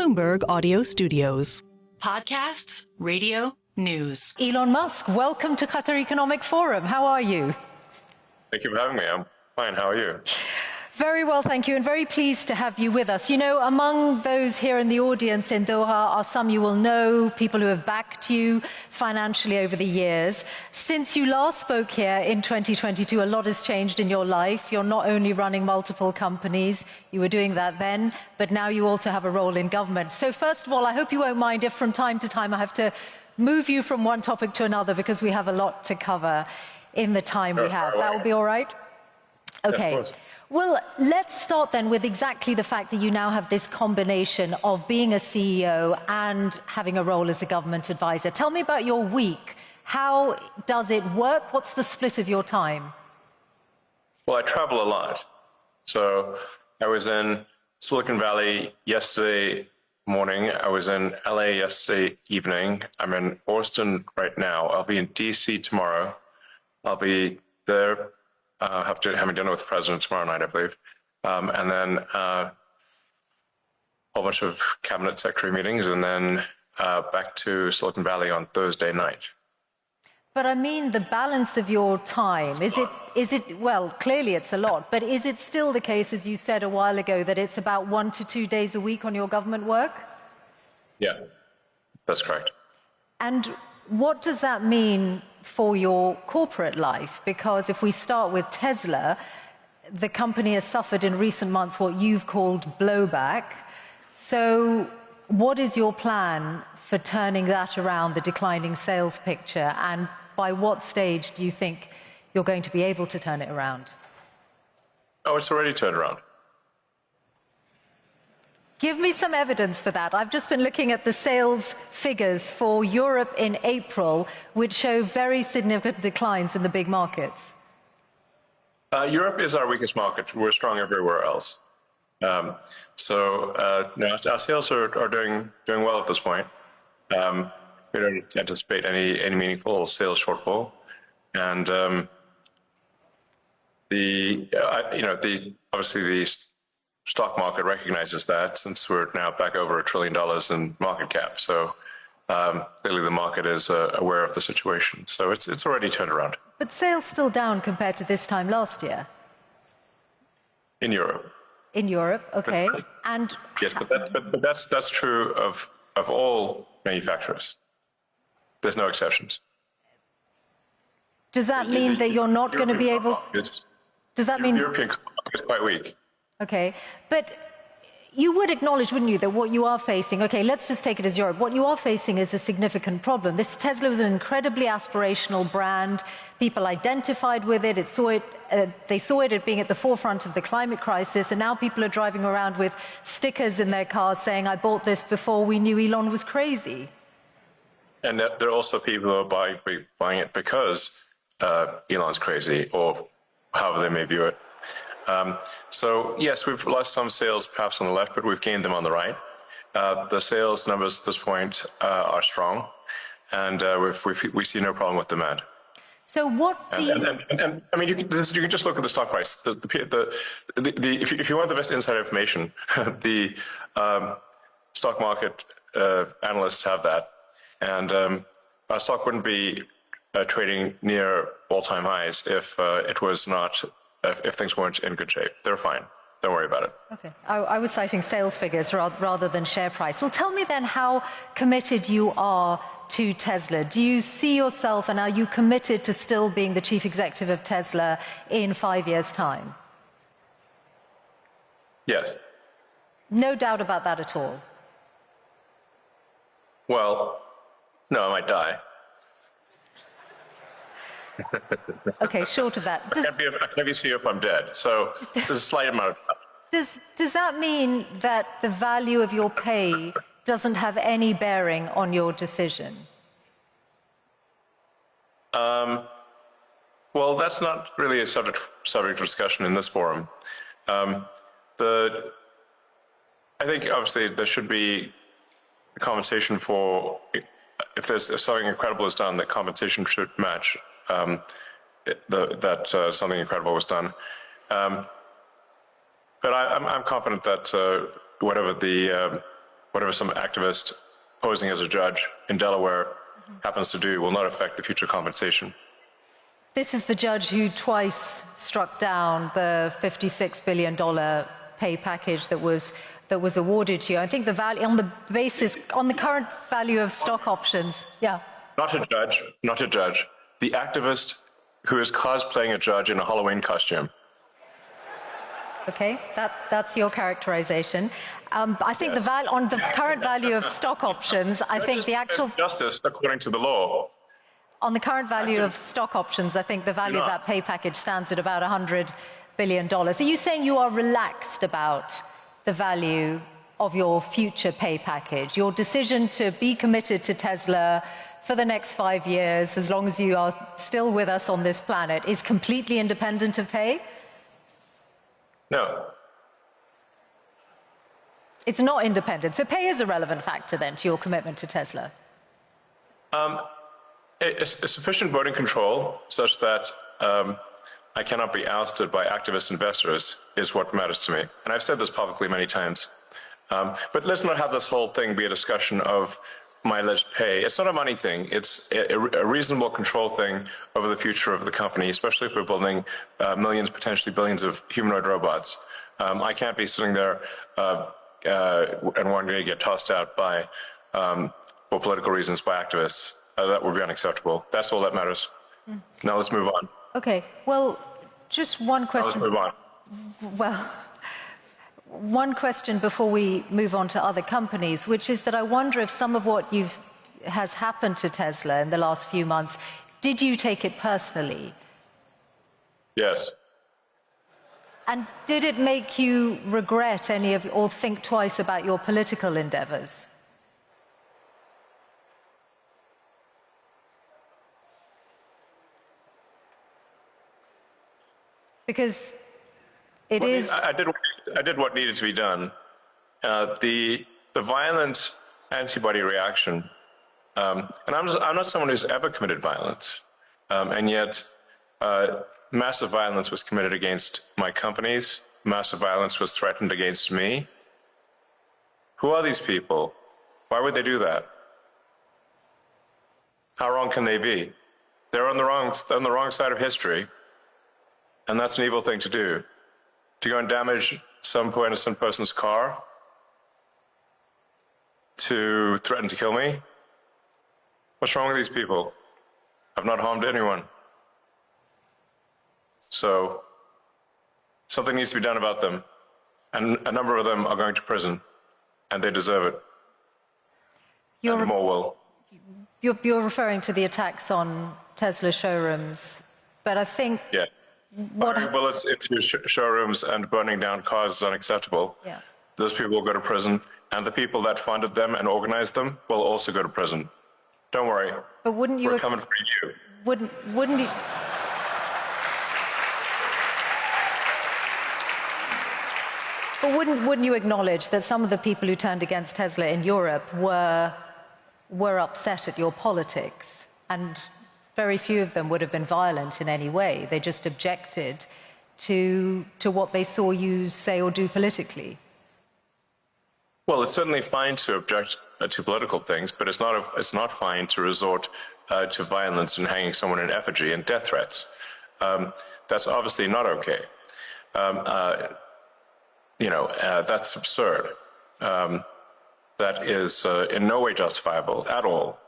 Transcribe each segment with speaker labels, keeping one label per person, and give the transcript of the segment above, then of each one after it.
Speaker 1: Bloomberg Audio Studios.
Speaker 2: Podcasts, radio, news.
Speaker 3: Elon Musk, welcome to Qatar Economic Forum. How are you?
Speaker 4: Thank you for having me. I'm fine. How are you?
Speaker 3: Very well, thank you, and very pleased to have you with us. You know, among those here in the audience in Doha are some you will know, people who have backed you financially over the years. Since you last spoke here in 2022, a lot has changed in your life. You're not only running multiple companies, you were doing that then, but now you also have a role in government. So first of all, I hope you won't mind if from time to time I have to move you from one topic to another, because we have a lot to cover in the time we have. That will be all right? Okay.
Speaker 4: Yeah,
Speaker 3: well, let's start then with exactly the fact that you now have this combination of being a CEO and having a role as a government advisor. Tell me about your week. How does it work? What's the split of your time?
Speaker 4: Well, I travel a lot. So I was in Silicon Valley yesterday morning. I was in LA yesterday evening. I'm in Austin right now. I'll be in DC tomorrow. I'll be there. Having dinner with the president tomorrow night, I believe. And then a whole bunch of cabinet secretary meetings, and then back to Silicon Valley on Thursday night.
Speaker 3: But I mean, the balance of your time, is it, well, clearly it's a lot, but is it still the case, as you said a while ago, that it's about 1 to 2 days a week on your government work?
Speaker 4: Yeah, that's correct.
Speaker 3: And what does that mean for your corporate life? Because if we start with Tesla, the company has suffered in recent months what you've called blowback. So what is your plan for turning that around, the declining sales picture? And by what stage do you think you're going to be able to turn it around?
Speaker 4: Oh, it's already turned around.
Speaker 3: Give me some evidence for that. I've just been looking at the sales figures for Europe in April, which show very significant declines in the big markets.
Speaker 4: Europe is our weakest market. We're strong everywhere else. No, our sales are doing well at this point. We don't anticipate any meaningful sales shortfall, and obviously the stock market recognizes that, since we're now back over $1 trillion in market cap. So clearly the market is aware of the situation. So it's already turned around.
Speaker 3: But sales still down compared to this time last year?
Speaker 4: In Europe.
Speaker 3: In Europe, okay. And
Speaker 4: yes, but that's true of all manufacturers. There's no exceptions.
Speaker 3: Does that mean that you're not going to be able... Does that mean...
Speaker 4: The European market is quite weak.
Speaker 3: Okay, but you would acknowledge, wouldn't you, that what you are facing, okay, let's just take it as Europe, what you are facing is a significant problem. This Tesla was an incredibly aspirational brand. People identified with it. They saw it as being at the forefront of the climate crisis, and now people are driving around with stickers in their cars saying, I bought this before we knew Elon was crazy.
Speaker 4: And there are also people who are buying it because Elon's crazy, or however they may view it. So yes, we've lost some sales perhaps on the left, but we've gained them on the right. The sales numbers at this point are strong, and we see no problem with demand.
Speaker 3: So what do you...
Speaker 4: And I mean, you can just look at the stock price. If you want the best inside information, the stock market analysts have that, and our stock wouldn't be trading near all-time highs if it was not. If things weren't in good shape. They're fine. Don't worry about it.
Speaker 3: Okay. I was citing sales figures rather than share price. Well, tell me then how committed you are to Tesla. Do you see yourself, and are you committed to still being the chief executive of Tesla in 5 years' time?
Speaker 4: Yes.
Speaker 3: No doubt about that at all?
Speaker 4: Well, no, I might die.
Speaker 3: Okay, short of that.
Speaker 4: I can't be CEO if I'm dead, so there's a slight amount of...
Speaker 3: Does that mean that the value of your pay doesn't have any bearing on your decision?
Speaker 4: Well, that's not really a subject of discussion in this forum. I think obviously there should be compensation for, if something incredible is done, that compensation should match that something incredible was done. But I'm confident that whatever the whatever some activist posing as a judge in Delaware happens to do will not affect the future compensation.
Speaker 3: This is the judge who twice struck down the $56 billion pay package that was awarded to you. I think the value on the current value of stock options. Yeah.
Speaker 4: Not a judge, not a judge. The activist who is cosplaying a judge in a Halloween costume.
Speaker 3: Okay, that's your characterization. I think yes. On the current value of stock options, I think the actual
Speaker 4: justice according to the law.
Speaker 3: On the current value of stock options, I think the value of that pay package stands at about $100 billion. Are you saying you are relaxed about the value of your future pay package? Your decision to be committed to Tesla for the next 5 years, as long as you are still with us on this planet, is completely independent of pay?
Speaker 4: No.
Speaker 3: It's not independent. So pay is a relevant factor then to your commitment to Tesla?
Speaker 4: A sufficient voting control such that I cannot be ousted by activist investors is what matters to me. And I've said this publicly many times. But let's not have this whole thing be a discussion of my alleged pay. It's not a money thing. It's a reasonable control thing over the future of the company, especially if we're building millions, potentially billions of humanoid robots. I can't be sitting there and wanting to get tossed out by, for political reasons, by activists. That would be unacceptable. That's all that matters. Now let's move on.
Speaker 3: Okay. Well, just one question.
Speaker 4: Now let's move on.
Speaker 3: Well, one question before we move on to other companies, which is that I wonder if some of what has happened to Tesla in the last few months, did you take it personally?
Speaker 4: Yes.
Speaker 3: And did it make you regret or think twice about your political endeavors? Because it is.
Speaker 4: I did what needed to be done. The violent antibody reaction, and I'm not someone who's ever committed violence, and yet massive violence was committed against my companies. Massive violence was threatened against me. Who are these people? Why would they do that? How wrong can they be? They're on the wrong side of history. And that's an evil thing to do. To go and damage some poor innocent person's car? To threaten to kill me? What's wrong with these people? I've not harmed anyone. So, something needs to be done about them. And a number of them are going to prison. And they deserve it. And more will.
Speaker 3: You're referring to the attacks on Tesla showrooms. But I think...
Speaker 4: Yeah. Firing bullets into showrooms and burning down cars is unacceptable.
Speaker 3: Yeah.
Speaker 4: Those people will go to prison, and the people that funded them and organized them will also go to prison. Don't worry.
Speaker 3: But wouldn't you?
Speaker 4: We're coming for you.
Speaker 3: Wouldn't you? But wouldn't you acknowledge that some of the people who turned against Tesla in Europe were upset at your politics, and very few of them would have been violent in any way. They just objected to what they saw you say or do politically.
Speaker 4: Well, it's certainly fine to object to political things, but it's not fine to resort to violence and hanging someone in effigy and death threats. That's obviously not okay. That's absurd. That is in no way justifiable at all,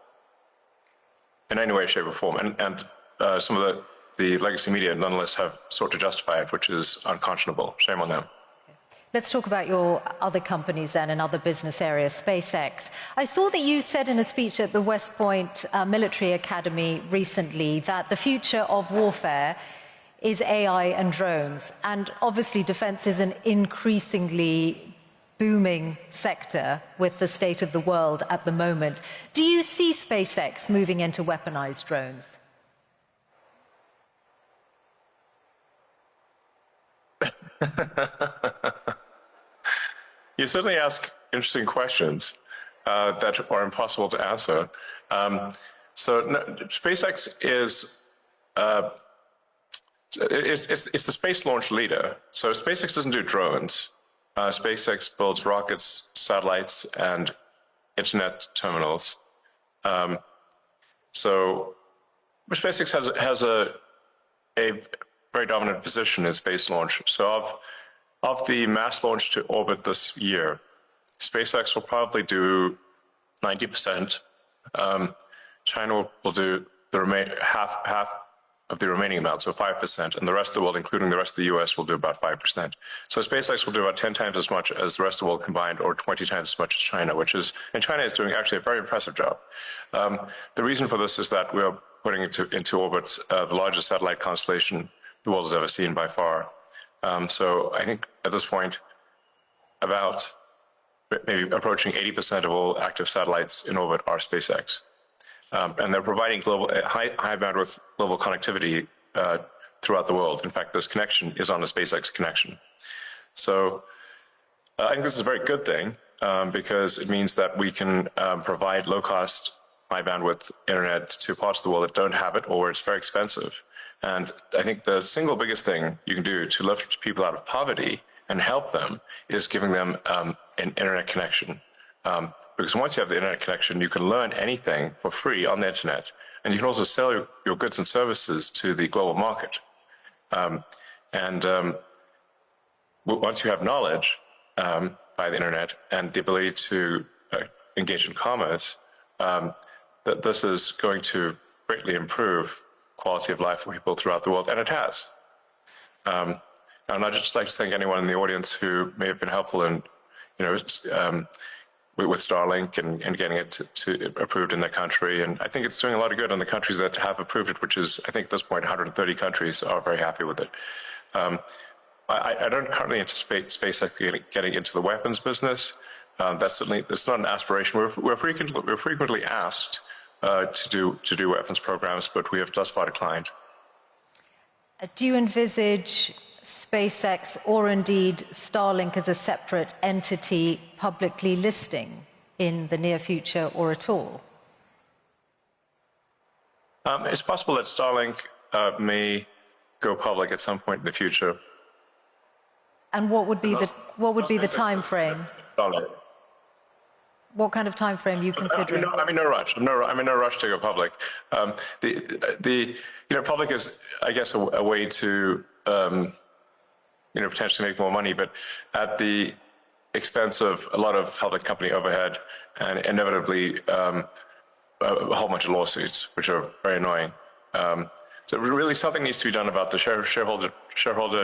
Speaker 4: in any way, shape, or form. And some of the legacy media nonetheless have sought to justify it, which is unconscionable. Shame on them.
Speaker 3: Let's talk about your other companies then and other business areas, SpaceX. I saw that you said in a speech at the West Point Military Academy recently that the future of warfare is AI and drones. And obviously defense is an increasingly booming sector with the state of the world at the moment. Do you see SpaceX moving into weaponized drones?
Speaker 4: You certainly ask interesting questions that are impossible to answer. SpaceX is it's the space launch leader. So SpaceX doesn't do drones. SpaceX builds rockets, satellites, and internet terminals. So SpaceX has a very dominant position in space launch. So of the mass launch to orbit this year, SpaceX will probably do 90%. China will do the half of the remaining amount, so 5%, and the rest of the world, including the rest of the US, will do about 5%. So SpaceX will do about 10 times as much as the rest of the world combined, or 20 times as much as China, and China is doing actually a very impressive job. The reason for this is that we are putting into orbit the largest satellite constellation the world has ever seen by far. So I think at this point, about maybe approaching 80% of all active satellites in orbit are SpaceX. And they're providing high bandwidth global connectivity throughout the world. In fact, this connection is on a SpaceX connection. So I think this is a very good thing because it means that we can provide low-cost, high bandwidth internet to parts of the world that don't have it or where it's very expensive. And I think the single biggest thing you can do to lift people out of poverty and help them is giving them an internet connection. Because once you have the internet connection, you can learn anything for free on the internet, and you can also sell your goods and services to the global market. Once you have knowledge by the internet and the ability to engage in commerce, that this is going to greatly improve quality of life for people throughout the world, and it has. And I'd just like to thank anyone in the audience who may have been helpful in, with Starlink and getting it to approved in their country. And I think it's doing a lot of good on the countries that have approved it, which is, I think at this point, 130 countries are very happy with it. I don't currently anticipate SpaceX getting into the weapons business. That's not an aspiration. We're frequently asked to do weapons programs, but we have thus far declined.
Speaker 3: Do you envisage SpaceX or indeed Starlink as a separate entity publicly listing in the near future or at all?
Speaker 4: It's possible that Starlink may go public at some point in the future.
Speaker 3: And what would be the time frame?
Speaker 4: Starlink.
Speaker 3: What kind of time frame are you considering?
Speaker 4: I'm in no rush. I'm in no rush to go public. Public is, I guess, a way to potentially make more money, but at the expense of a lot of public company overhead and inevitably a whole bunch of lawsuits, which are very annoying. So really something needs to be done about the shareholder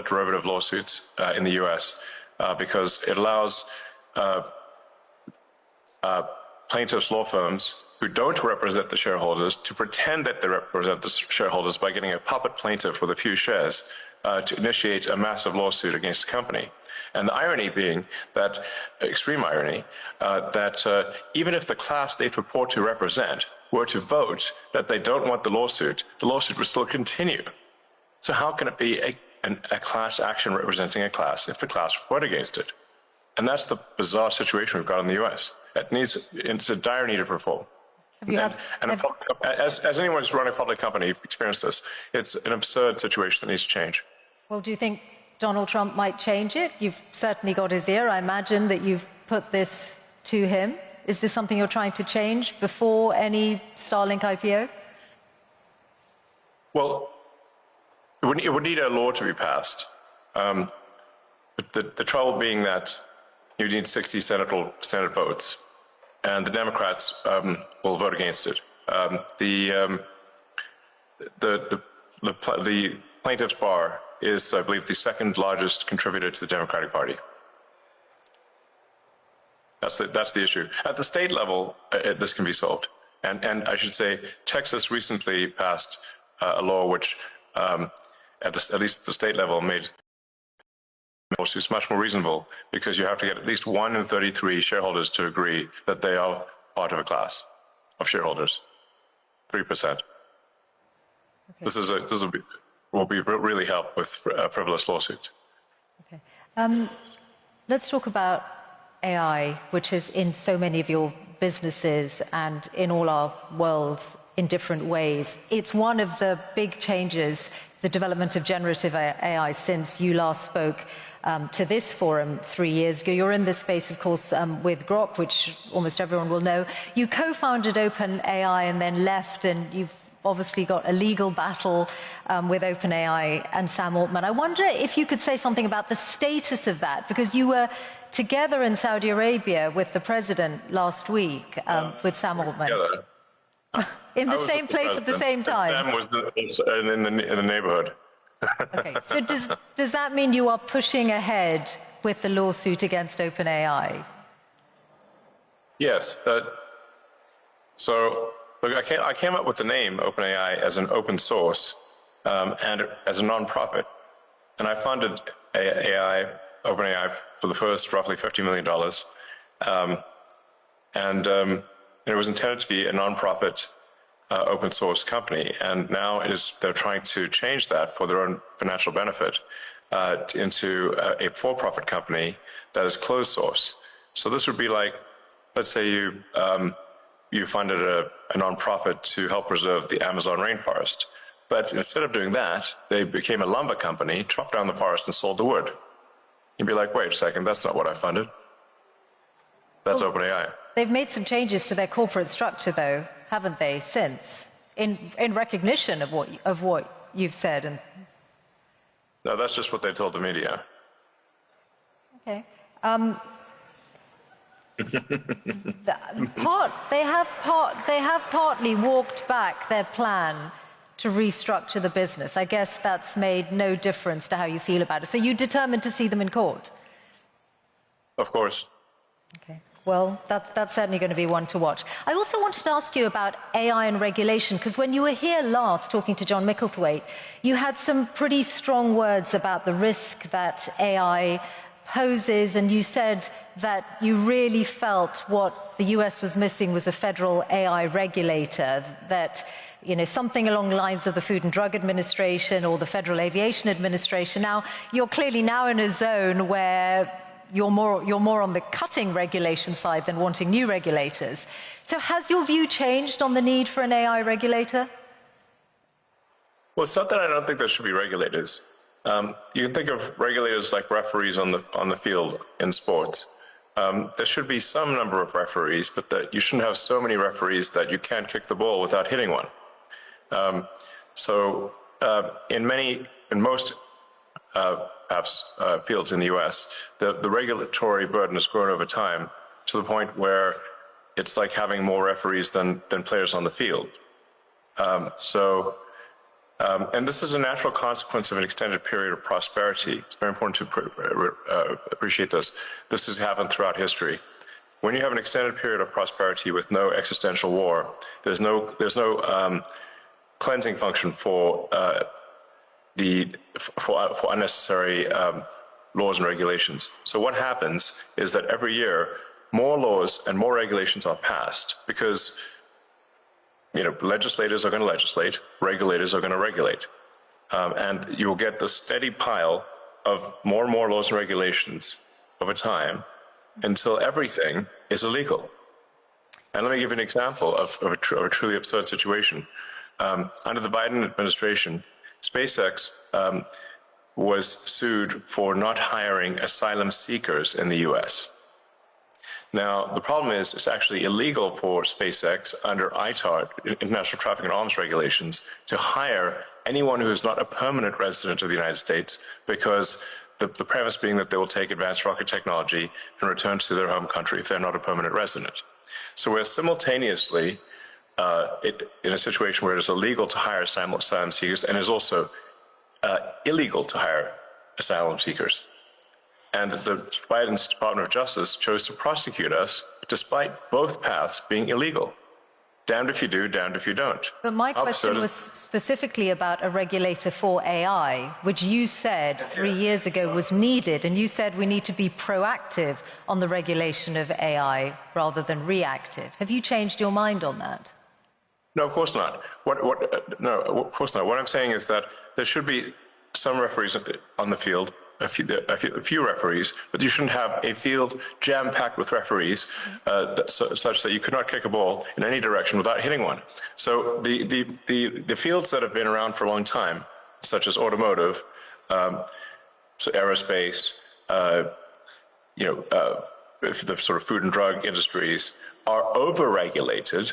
Speaker 4: derivative lawsuits in the US because it allows plaintiffs' law firms who don't represent the shareholders to pretend that they represent the shareholders by getting a puppet plaintiff with a few shares to initiate a massive lawsuit against the company. And the irony being that, extreme irony, that even if the class they purport to represent were to vote that they don't want the lawsuit would still continue. So how can it be a class action representing a class if the class would vote against it? And that's the bizarre situation we've got in the US. It's a dire need of reform. As anyone who's run a public company, you've experienced this. It's an absurd situation that needs to change.
Speaker 3: Well, do you think Donald Trump might change it? You've certainly got his ear. I imagine that you've put this to him. Is this something you're trying to change before any Starlink IPO?
Speaker 4: Well, it would need a law to be passed. But the trouble being that you need 60 Senate votes, and the Democrats will vote against it. The plaintiff's bar is, I believe, the second largest contributor to the Democratic Party. That's the issue. At the state level, this can be solved. And I should say, Texas recently passed a law which, at least at the state level, made lawsuits much more reasonable because you have to get at least 1 in 33 shareholders to agree that they are part of a class of shareholders, 3%. Okay. This will really help with frivolous lawsuits.
Speaker 3: Okay. Let's talk about AI, which is in so many of your businesses and in all our worlds in different ways. It's one of the big changes the development of generative AI since you last spoke to this forum 3 years ago. You're in this space, of course, with Grok, which almost everyone will know. You co-founded OpenAI and then left, and you've obviously got a legal battle with OpenAI and Sam Altman. I wonder if you could say something about the status of that, because you were together in Saudi Arabia with the president last week with Sam Altman. In the same place at the same time.
Speaker 4: Sam was in the neighborhood.
Speaker 3: Okay, so does that mean you are pushing ahead with the lawsuit against OpenAI?
Speaker 4: Yes. So look, I came up with the name OpenAI as an open source and as a nonprofit, and I funded OpenAI for the first roughly $50 million, and it was intended to be a nonprofit open source company, and now they're trying to change that for their own financial benefit into a for-profit company that is closed source. So this would be like, let's say you funded a nonprofit to help preserve the Amazon rainforest, but instead of doing that, they became a lumber company, chopped down the forest and sold the wood. You'd be like, wait a second, that's not what I funded. That's OpenAI.
Speaker 3: They've made some changes to their corporate structure, though, haven't they, since, in recognition of what you've said?
Speaker 4: No, that's just what they told the media.
Speaker 3: Okay. They have partly walked back their plan to restructure the business. I guess that's made no difference to how you feel about it. So you're determined to see them in court?
Speaker 4: Of course.
Speaker 3: Okay. Well, that's certainly going to be one to watch. I also wanted to ask you about AI and regulation, because when you were here last talking to John Micklethwaite, you had some pretty strong words about the risk that AI poses, and you said that you really felt what the US was missing was a federal AI regulator, that, you know, something along the lines of the Food and Drug Administration or the Federal Aviation Administration. Now, you're clearly now in a zone where you're more on the cutting regulation side than wanting new regulators. So has your view changed on the need for an AI regulator?
Speaker 4: Well, it's not that I don't think there should be regulators. You can think of regulators like referees on the field in sports. There should be some number of referees, but that you shouldn't have so many referees that you can't kick the ball without hitting one. In most fields in the U.S., the regulatory burden has grown over time to the point where it's like having more referees than players on the field. And this is a natural consequence of an extended period of prosperity. It's very important to appreciate this. This has happened throughout history. When you have an extended period of prosperity with no existential war, there's no cleansing function for unnecessary laws and regulations. So what happens is that every year more laws and more regulations are passed because legislators are going to legislate, regulators are going to regulate, and you will get the steady pile of more and more laws and regulations over time until everything is illegal. And let me give you an example of a truly absurd situation. Under the Biden administration, SpaceX was sued for not hiring asylum seekers in the U.S. Now, the problem is it's actually illegal for SpaceX under ITAR, International Traffic in Arms Regulations, to hire anyone who is not a permanent resident of the United States, because the premise being that they will take advanced rocket technology and return to their home country if they're not a permanent resident. So we're simultaneously in a situation where it is illegal to hire asylum seekers and is also illegal to hire asylum seekers. And the Biden's Department of Justice chose to prosecute us despite both paths being illegal. Damned if you do, damned if you don't.
Speaker 3: But my question was specifically about a regulator for AI, which you said 3 years ago was needed, and you said we need to be proactive on the regulation of AI rather than reactive. Have you changed your mind on that?
Speaker 4: No, of course not. No, of course not. What I'm saying is that there should be some referees on the field, a few referees, but you shouldn't have a field jam-packed with referees such that you could not kick a ball in any direction without hitting one. So the fields that have been around for a long time such as automotive, so aerospace, the sort of food and drug industries are over-regulated,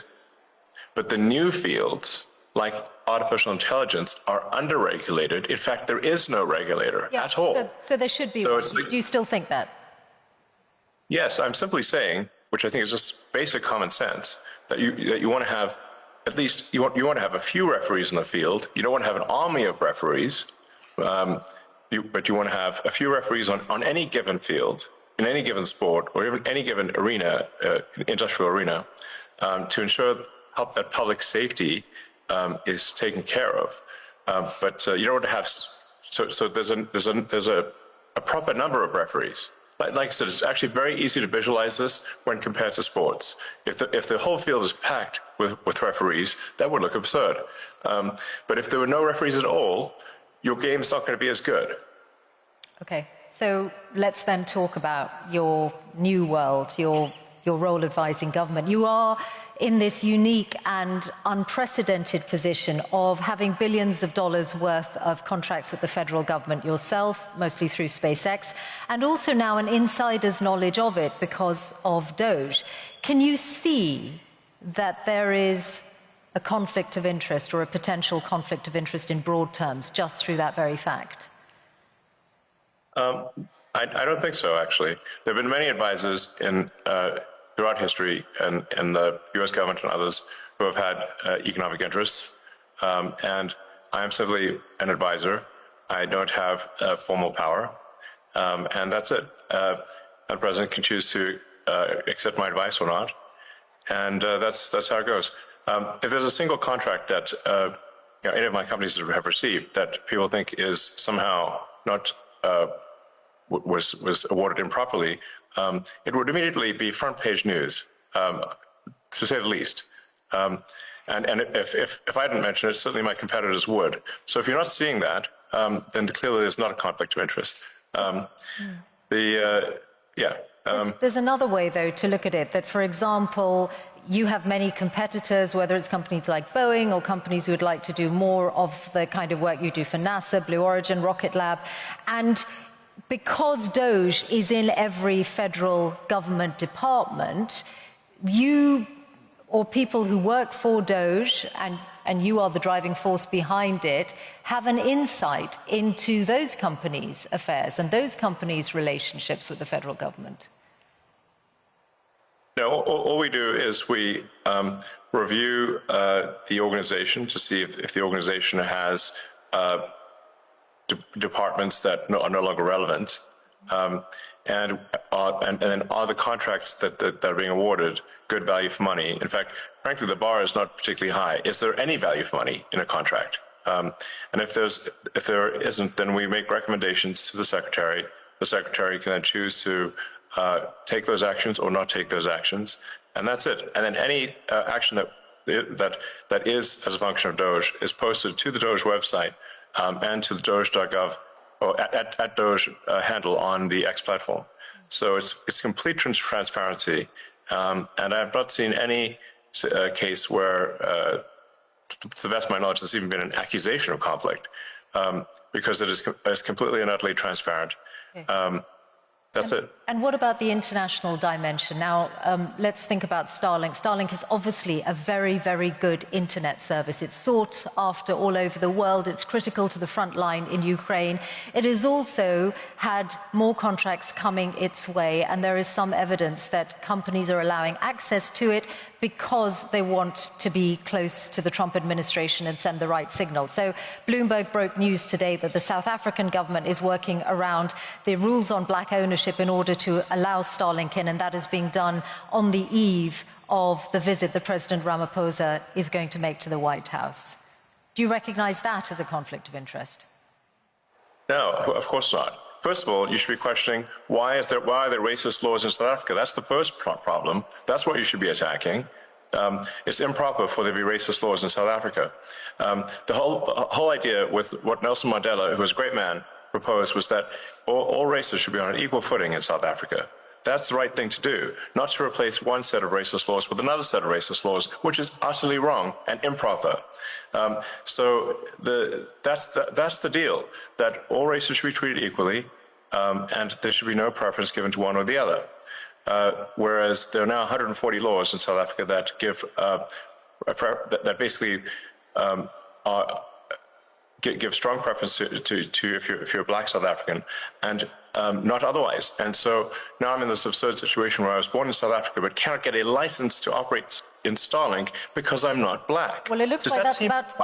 Speaker 4: but the new fields, like artificial intelligence, are under-regulated. In fact, there is no regulator at all.
Speaker 3: So there should be. Do you still think that?
Speaker 4: Yes, I'm simply saying, which I think is just basic common sense, that you want to have at least you want to have a few referees in the field. You don't want to have an army of referees, but you want to have a few referees on any given field, in any given sport, or even any given arena, industrial arena, to help that public safety is taken care of. But you don't want to have so there's a proper number of referees. Like I said, it's actually very easy to visualize this when compared to sports. If the whole field is packed with referees, that would look absurd. But if there were no referees at all, your game's not going to be as good.
Speaker 3: Okay, so let's then talk about your new world, your role advising government. You are in this unique and unprecedented position of having billions of dollars worth of contracts with the federal government yourself, mostly through SpaceX, and also now an insider's knowledge of it because of Doge. Can you see that there is a conflict of interest or a potential conflict of interest in broad terms just through that very fact?
Speaker 4: I don't think so, actually. There have been many advisors throughout history and the U.S. government and others who have had economic interests. And I am simply an advisor. I don't have formal power. And that's it. The president can choose to accept my advice or not. And that's how it goes. If there's a single contract that any of my companies have received that people think is somehow not was awarded improperly, it would immediately be front page news, to say the least. And if I didn't mention it, certainly my competitors would. So if you're not seeing that, then clearly there's not a conflict of interest.
Speaker 3: There's another way, though, to look at it, that, for example, you have many competitors, whether it's companies like Boeing or companies who would like to do more of the kind of work you do for NASA, Blue Origin, Rocket Lab. And because Doge is in every federal government department, you or people who work for Doge, and you are the driving force behind it, have an insight into those companies' affairs and those companies' relationships with the federal government.
Speaker 4: No, all we do is we review the organization to see if the organization has departments that are no longer relevant, and then are the contracts that are being awarded good value for money. In fact, frankly, the bar is not particularly high. Is there any value for money in a contract? And if there isn't, then we make recommendations to the secretary. The secretary can then choose to take those actions or not take those actions, and that's it. And then any action that is as a function of Doge is posted to the Doge website and to the Doge.gov or at Doge handle on the X platform. So it's complete transparency, and I've not seen any case where, to the best of my knowledge, there's even been an accusation of conflict, because it is completely and utterly transparent. Okay. That's it.
Speaker 3: And what about the international dimension? Now, let's think about Starlink. Starlink is obviously a very, very good internet service. It's sought after all over the world. It's critical to the front line in Ukraine. It has also had more contracts coming its way, and there is some evidence that companies are allowing access to it because they want to be close to the Trump administration and send the right signal. So Bloomberg broke news today that the South African government is working around the rules on black ownership in order to allow Starlink in, and that is being done on the eve of the visit that President Ramaphosa is going to make to the White House. Do you recognize that as a conflict of interest?
Speaker 4: No, of course not. First of all, you should be questioning why are there racist laws in South Africa? That's the first problem. That's what you should be attacking. It's improper for there to be racist laws in South Africa. The whole idea with what Nelson Mandela, who was a great man, proposed was that all races should be on an equal footing in South Africa. That's the right thing to do, not to replace one set of racist laws with another set of racist laws, which is utterly wrong and improper. So that's the deal, that all races should be treated equally, and there should be no preference given to one or the other. Whereas there are now 140 laws in South Africa that give that basically give strong preference to if you're a black South African, and not otherwise. And so now I'm in this absurd situation where I was born in South Africa but cannot get a license to operate in Starlink because I'm not black.
Speaker 3: Well, it looks like that's about.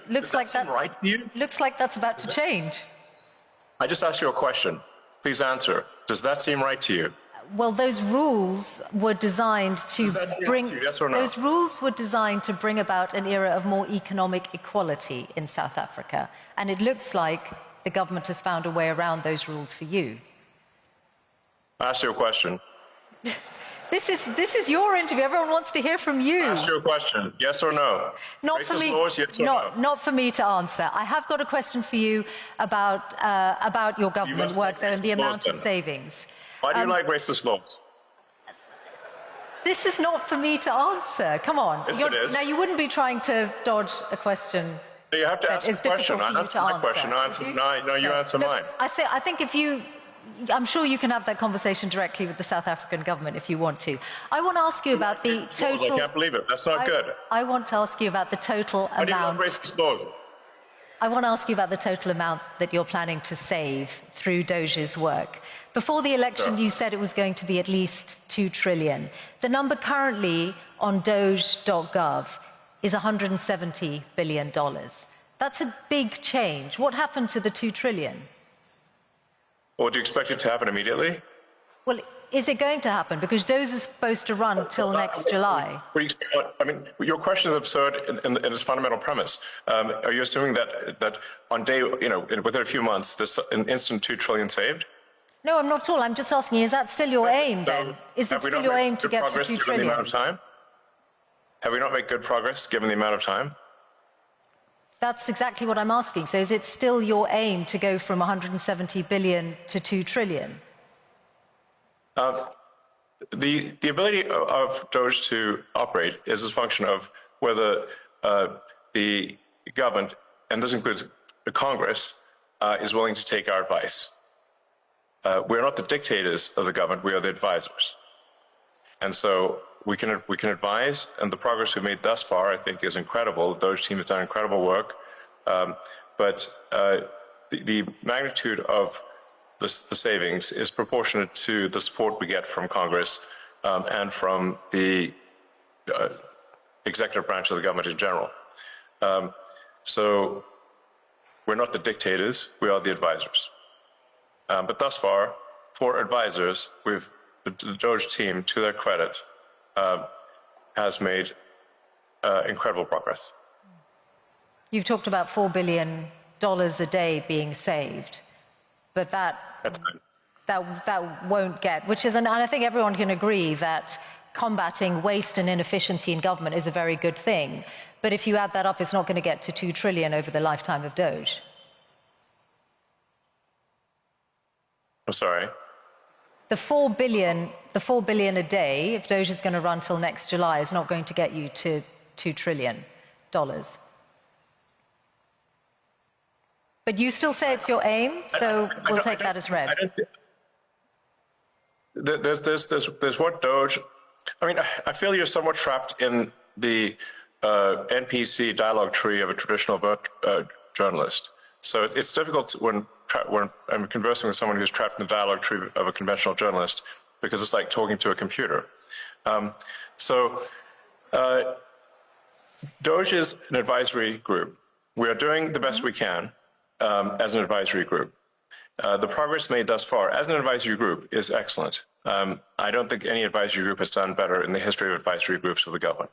Speaker 3: Looks like that.
Speaker 4: Right to you?
Speaker 3: Looks like that's about to change.
Speaker 4: I just asked you a question. Please answer. Does that seem right to you?
Speaker 3: Well, those rules were designed to bring.
Speaker 4: Yes or no?
Speaker 3: Those rules were designed to bring about an era of more economic equality in South Africa, and it looks like the government has found a way around those rules for you.
Speaker 4: I asked you a question.
Speaker 3: This is your interview. Everyone wants to hear from you.
Speaker 4: I asked you a question. Yes or no?
Speaker 3: Not
Speaker 4: Racist
Speaker 3: for me.
Speaker 4: Laws, yes or no?
Speaker 3: Not for me to answer. I have got a question for you about your government work though and the amount of savings.
Speaker 4: Why do you like racist laws?
Speaker 3: This is not for me to answer. Come on.
Speaker 4: Yes, it is.
Speaker 3: Now, you wouldn't be trying to dodge a question.
Speaker 4: You have to ask a question. I answer my question. No, you answer mine.
Speaker 3: I think if you... I'm sure you can have that conversation directly with the South African government if you want to. I want to ask you about the total...
Speaker 4: I can't believe it. That's not good.
Speaker 3: I want to ask you about the total amount...
Speaker 4: Why do you want racist laws?
Speaker 3: I want to ask you about the total amount that you're planning to save through Doge's work. Before the election, you said it was going to be at least $2 trillion. The number currently on doge.gov is $170 billion. That's a big change. What happened to the $2 trillion?
Speaker 4: Well, do you expect it to happen immediately?
Speaker 3: Well, is it going to happen? Because Doge is supposed to run till next July.
Speaker 4: I mean, your question is absurd in its fundamental premise. Are you assuming that on day, within a few months, there's an instant $2 trillion saved?
Speaker 3: No, I'm not at all. I'm just asking, is that still your aim then? Is it still your aim to get to $2 trillion?
Speaker 4: Have we not made good progress given the amount of time?
Speaker 3: That's exactly what I'm asking. So is it still your aim to go from 170 billion to 2 trillion?
Speaker 4: The ability of Doge to operate is a function of whether the government, and this includes the Congress, is willing to take our advice. We're not the dictators of the government, we are the advisors. And so we can advise, and the progress we've made thus far, I think, is incredible. The Doge team has done incredible work, but the magnitude of the savings is proportionate to the support we get from Congress and from the executive branch of the government in general. So we're not the dictators, we are the advisors. But thus far, for advisors, the Doge team, to their credit, has made incredible progress.
Speaker 3: You've talked about $4 billion a day being saved, but that won't get, which is, and I think everyone can agree that combating waste and inefficiency in government is a very good thing. But if you add that up, it's not going to get to 2 trillion over the lifetime of Doge.
Speaker 4: I'm sorry?
Speaker 3: The $4 billion a day, if Doge is going to run till next July, is not going to get you to $2 trillion. But you still say it's your aim, so we'll take that as read.
Speaker 4: There's what Doge. I mean, I feel you're somewhat trapped in the NPC dialogue tree of a traditional journalist. So it's difficult when I'm conversing with someone who's trapped in the dialogue tree of a conventional journalist, because it's like talking to a computer. Doge is an advisory group. We are doing the best we can as an advisory group. The progress made thus far as an advisory group is excellent. I don't think any advisory group has done better in the history of advisory groups of the government.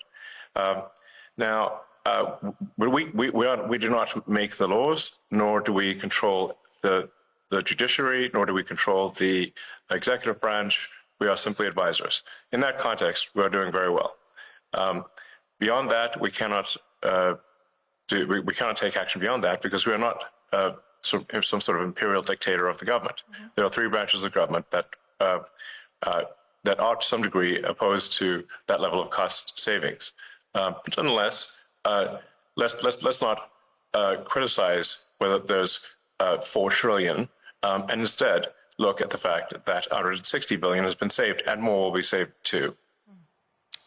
Speaker 4: We do not make the laws, nor do we control the judiciary, nor do we control the executive branch. We are simply advisors. In that context, we are doing very well. Beyond that, we cannot take action beyond that, because we are not some sort of imperial dictator of the government. There are 3 branches of the government that that are to some degree opposed to that level of cost savings. But nonetheless, let's not criticize whether there's 4 trillion, and instead look at the fact that 160 billion has been saved, and more will be saved too.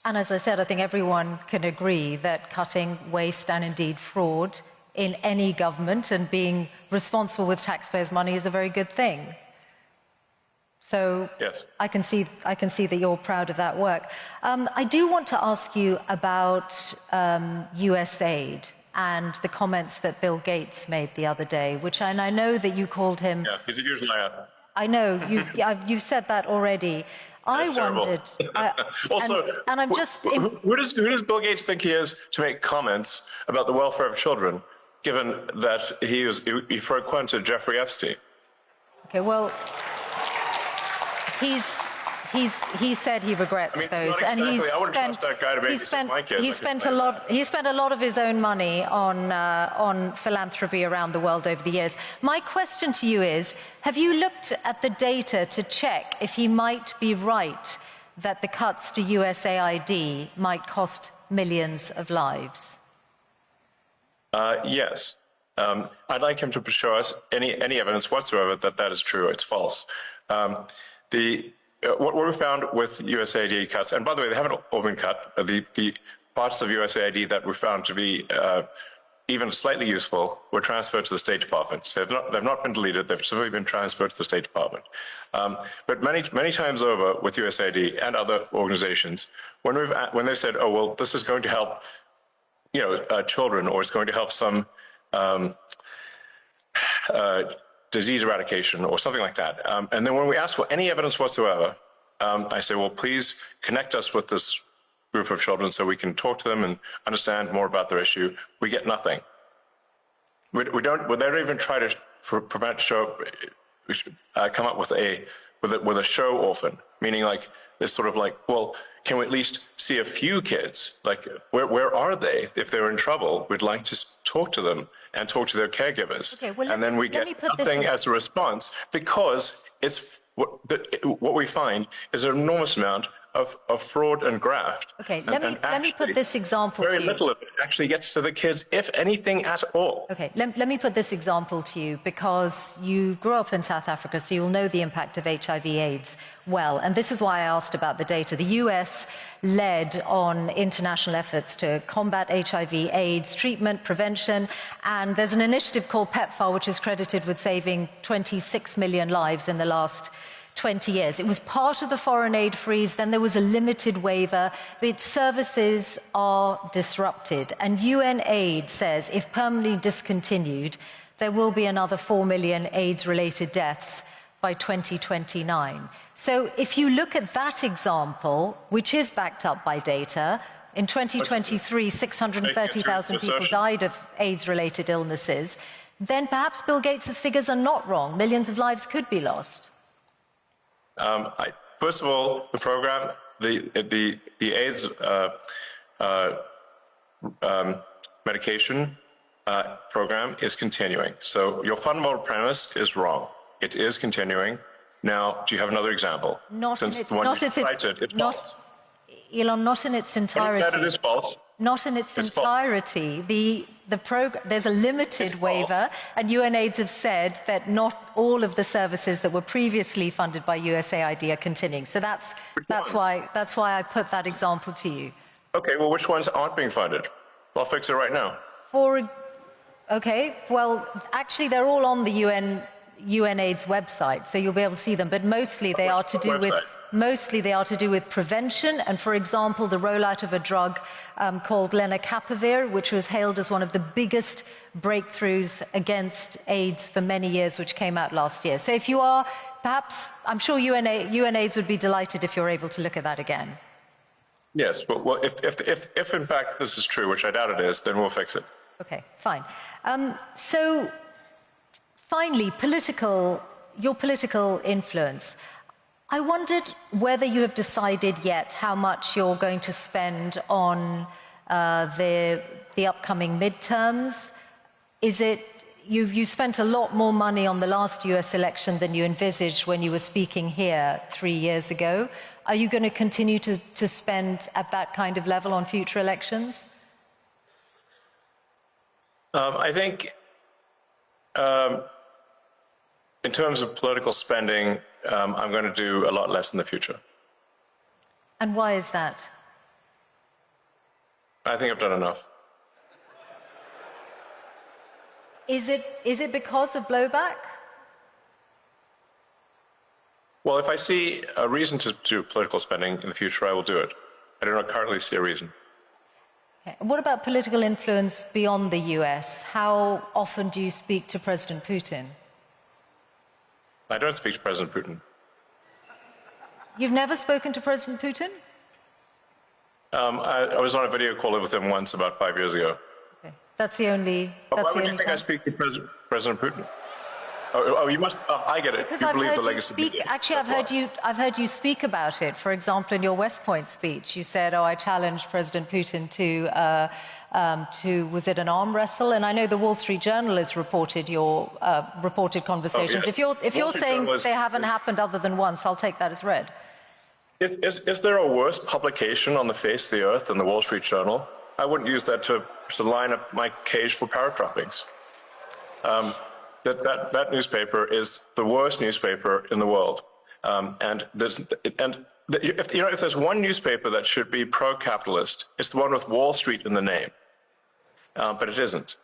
Speaker 3: And as I said, I think everyone can agree that cutting waste and indeed fraud in any government and being responsible with taxpayers' money is a very good thing. So
Speaker 4: yes.
Speaker 3: I can see that you're proud of that work. I do want to ask you about US aid and the comments that Bill Gates made the other day, and I know that you called him...
Speaker 4: Yeah, he's a huge liar.
Speaker 3: I know, you've said that already. I wondered...
Speaker 4: Also,
Speaker 3: and I'm just...
Speaker 4: Who does Bill Gates think he is to make comments about the welfare of children, given that he frequented Jeffrey Epstein?
Speaker 3: Okay, well... He said he regrets those, and he spent a lot of his own money on philanthropy around the world over the years. My question to you is: have you looked at the data to check if he might be right that the cuts to USAID might cost millions of lives?
Speaker 4: Yes. I'd like him to show us any evidence whatsoever that is true. It's false. What we found with USAID cuts, and by the way, they haven't all been cut. The parts of USAID that we found to be even slightly useful were transferred to the State Department. So they've not been deleted; they've simply been transferred to the State Department. But many times over with USAID and other organizations, when they've said, "Oh well, this is going to help, children," or it's going to help some disease eradication or something like that. And then when we ask for any evidence whatsoever, I say, well, please connect us with this group of children so we can talk to them and understand more about their issue. We get nothing. They don't even try to come up with a show orphan, meaning like this sort of like, well, can we at least see a few kids? Like, where are they? If they're in trouble, we'd like to talk to them and talk to their caregivers. Okay, well, and then we get nothing as a response, because it's what we find is an enormous amount of fraud and graft.
Speaker 3: Okay, let me put this example to you.
Speaker 4: Very little of it actually gets to the kids, if anything at all.
Speaker 3: Okay, let me put this example to you, because you grew up in South Africa, so you'll know the impact of HIV/AIDS well. And this is why I asked about the data. The US led on international efforts to combat HIV/AIDS treatment, prevention, and there's an initiative called PEPFAR, which is credited with saving 26 million lives in the last 20 years. It was part of the foreign aid freeze, then there was a limited waiver. Its services are disrupted, and UN aid says if permanently discontinued, there will be another 4 million AIDS-related deaths by 2029. So if you look at that example, which is backed up by data, in 2023, 630,000 people died of AIDS-related illnesses, then perhaps Bill Gates' figures are not wrong. Millions of lives could be lost.
Speaker 4: First of all, the program, the AIDS medication program is continuing. So your fundamental premise is wrong. It is continuing. Now, do you have another example?
Speaker 3: Elon, not in its entirety.
Speaker 4: That it is false.
Speaker 3: Not in its entirety. There's a limited waiver, and UNAIDS have said that not all of the services that were previously funded by USAID are continuing. So that's why I put that example to you.
Speaker 4: Okay, well, which ones aren't being funded? I'll fix it right now.
Speaker 3: Okay, well, actually, they're all on the UNAIDS website, so you'll be able to see them. But mostly they are to do with. Mostly they are to do with prevention, and for example, the rollout of a drug called lenacapavir, which was hailed as one of the biggest breakthroughs against AIDS for many years, which came out last year. So if you are, perhaps, I'm sure UNAIDS would be delighted if you're able to look at that again.
Speaker 4: Yes, but well, if in fact this is true, which I doubt it is, then we'll fix it.
Speaker 3: Okay, fine. So finally, your political influence. I wondered whether you have decided yet how much you're going to spend on the upcoming midterms. Is it, you spent a lot more money on the last US election than you envisaged when you were speaking here 3 years ago. Are you going to continue to spend at that kind of level on future elections?
Speaker 4: I think in terms of political spending, I'm going to do a lot less in the future.
Speaker 3: And why is that?
Speaker 4: I think I've done enough.
Speaker 3: Is it because of blowback?
Speaker 4: Well, if I see a reason to do political spending in the future, I will do it. I do not currently see a reason.
Speaker 3: Okay. What about political influence beyond the US? How often do you speak to President Putin?
Speaker 4: I don't speak to President Putin.
Speaker 3: You've never spoken to President Putin?
Speaker 4: I was on a video call with him once about 5 years ago.
Speaker 3: Okay. That's the only.
Speaker 4: Why
Speaker 3: That's the
Speaker 4: would you
Speaker 3: only
Speaker 4: think I
Speaker 3: time.
Speaker 4: speak to President Putin? Oh, you must. Oh, I get it.
Speaker 3: Because
Speaker 4: You
Speaker 3: I've
Speaker 4: believe
Speaker 3: heard
Speaker 4: the
Speaker 3: you
Speaker 4: legacy.
Speaker 3: speak. Actually, I've heard you speak about it. For example, in your West Point speech, you said, "Oh, I challenged President Putin to was it an arm wrestle?" And I know the Wall Street Journal has reported your reported conversations.
Speaker 4: Oh, yes.
Speaker 3: If you're saying they haven't happened other than once, I'll take that as read.
Speaker 4: Is there a worse publication on the face of the earth than the Wall Street Journal? I wouldn't use that to line up my cage for parrot droppings. That newspaper is the worst newspaper in the world. If there's one newspaper that should be pro-capitalist, it's the one with Wall Street in the name. But it isn't.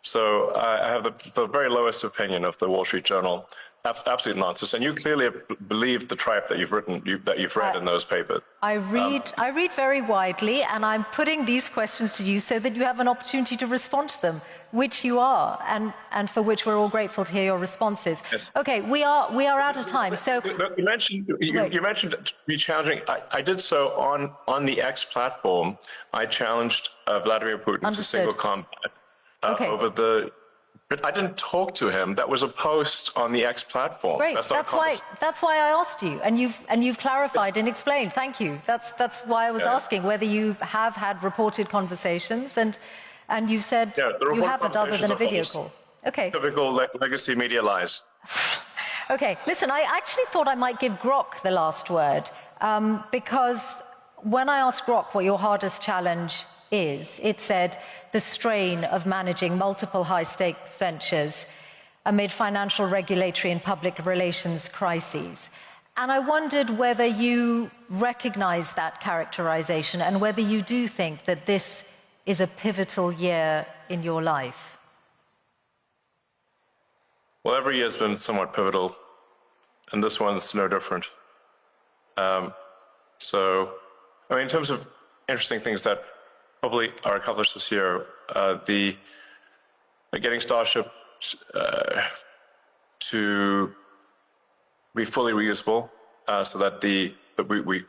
Speaker 4: So I have the very lowest opinion of the Wall Street Journal. Absolute nonsense. And you clearly believe the tripe that you've read in those papers.
Speaker 3: I read very widely, and I'm putting these questions to you so that you have an opportunity to respond to them, which you are, and for which we're all grateful to hear your responses.
Speaker 4: Yes.
Speaker 3: Okay, we are out of time. So
Speaker 4: you mentioned me challenging. I did so on the X platform. I challenged Vladimir Putin to single combat over the. But I didn't talk to him. That was a post on the X platform.
Speaker 3: Great. That's why I asked you, and you've clarified and explained. Thank you. That's why I was asking whether you have had reported conversations, and you said you haven't, other than a video call. Okay.
Speaker 4: Typical legacy media lies.
Speaker 3: Okay. Listen, I actually thought I might give Grok the last word, because when I asked Grok what your hardest challenge is, it said the strain of managing multiple high-stake ventures amid financial, regulatory and public relations crises. And I wondered whether you recognize that characterization and whether you do think that this is a pivotal year in your life.
Speaker 4: Well, every year has been somewhat pivotal, and this one's no different. So, I mean, in terms of interesting things that hopefully are accomplished this year, getting Starship to be fully reusable, so that we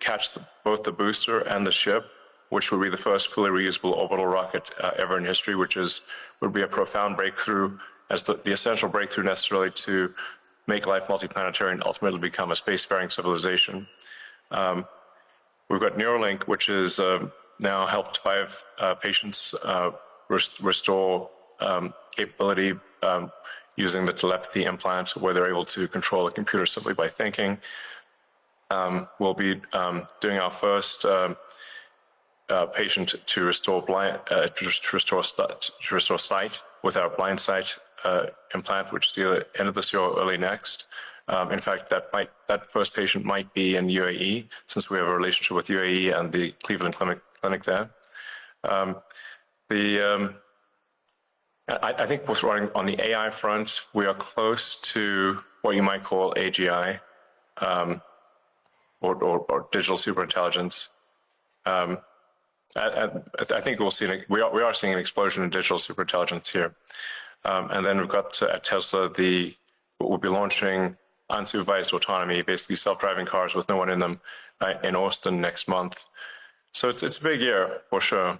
Speaker 4: catch both the booster and the ship, which would be the first fully reusable orbital rocket ever in history, would be a profound breakthrough, as the essential breakthrough necessarily to make life multiplanetary and ultimately become a spacefaring civilization. We've got Neuralink, which is now helped 5 patients restore capability using the telepathy implant, where they're able to control a computer simply by thinking. We'll be doing our first patient to restore sight with our blind sight implant, which is either end of this year or early next. In fact, that first patient might be in UAE, since we have a relationship with UAE and the Cleveland clinic there. I think what's running on the AI front, we are close to what you might call AGI, or digital superintelligence. I think we are seeing an explosion in digital superintelligence here. And then we've got at Tesla we'll be launching unsupervised autonomy, basically self-driving cars with no one in them, in Austin next month. So it's a big year for sure.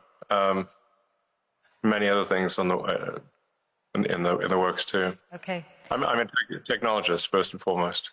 Speaker 4: Many other things in the works too.
Speaker 3: Okay.
Speaker 4: I'm a technologist first and foremost.